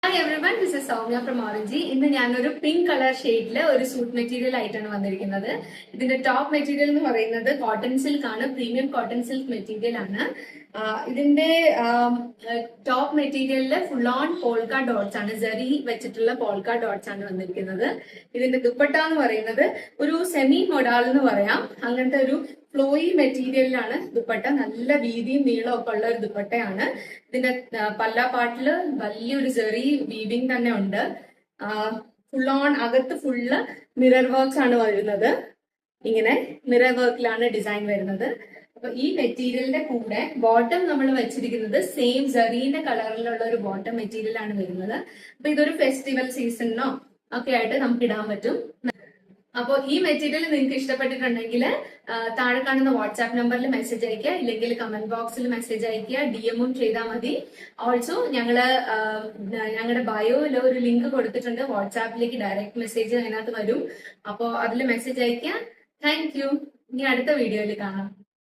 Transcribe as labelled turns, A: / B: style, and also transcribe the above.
A: Hi everyone, this is Soumya from Oranchi. ഇന്ന് ഞാനൊരു pink colour ഷെയ്ഡില് ഒരു സൂട്ട് മെറ്റീരിയൽ ആയിട്ടാണ് വന്നിരിക്കുന്നത്. ഇതിന്റെ ടോപ്പ് മെറ്റീരിയൽ എന്ന് പറയുന്നത് കോട്ടൺ സിൽക്ക് ആണ്, പ്രീമിയം കോട്ടൺ സിൽക്ക് മെറ്റീരിയൽ ആണ്. ഇതിന്റെ ടോപ്പ് മെറ്റീരിയലില് ഫുൾ ഓൺ പോൾക്ക ഡോട്ട്സ് ആണ്, ജെറി വെച്ചിട്ടുള്ള പോൾക്ക ഡോട്ട്സ് ആണ് വന്നിരിക്കുന്നത്. ഇതിന്റെ ദുപ്പട്ട എന്ന് പറയുന്നത് ഒരു സെമി മൊഡാൾ എന്ന് പറയാം, അങ്ങനത്തെ ഒരു ഫ്ലോയി മെറ്റീരിയലിലാണ് ദുപ്പട്ട. നല്ല വീതിയും നീളവും ഒക്കെ ഉള്ള ഒരു ദുപ്പട്ടയാണ്. ഇതിന്റെ പല്ലാ പാട്ടില് വലിയൊരു ജെറി വീവിംഗ് തന്നെ ഉണ്ട്. ഫുൾ ഓൺ അകത്ത് ഫുള്ള് മിറർ വർക്ക്സ് ആണ് വരുന്നത്. ഇങ്ങനെ മിറർ വർക്കിലാണ് ഡിസൈൻ വരുന്നത്. അപ്പൊ ഈ മെറ്റീരിയലിന്റെ കൂടെ ബോട്ടം നമ്മൾ വെച്ചിരിക്കുന്നത് സെയിം ജെറീന്റെ കളറിലുള്ള ഒരു ബോട്ടം മെറ്റീരിയൽ ആണ് വരുന്നത്. അപ്പൊ ഇതൊരു ഫെസ്റ്റിവൽ സീസണിനോ ഒക്കെ ആയിട്ട് നമുക്ക് ഇടാൻ പറ്റും. അപ്പോൾ ഈ മെറ്റീരിയൽ നിങ്ങൾക്ക് ഇഷ്ടപ്പെട്ടിട്ടുണ്ടെങ്കിൽ താഴെ കാണുന്ന വാട്സാപ്പ് നമ്പറിൽ മെസ്സേജ് അയക്കുക, ഇല്ലെങ്കിൽ കമന്റ് ബോക്സിൽ മെസ്സേജ് അയക്കുക, DM ചെയ്താൽ മതി. ഓൾസോ ഞങ്ങളുടെ ബയോയിൽ ഒരു ലിങ്ക് കൊടുത്തിട്ടുണ്ട്, വാട്സാപ്പിലേക്ക് ഡയറക്റ്റ് മെസ്സേജ് അതിനകത്ത് വരും. അപ്പോൾ അതിൽ മെസ്സേജ് അയക്കുക. Thank you. ഇനി അടുത്ത വീഡിയോയിൽ കാണാം.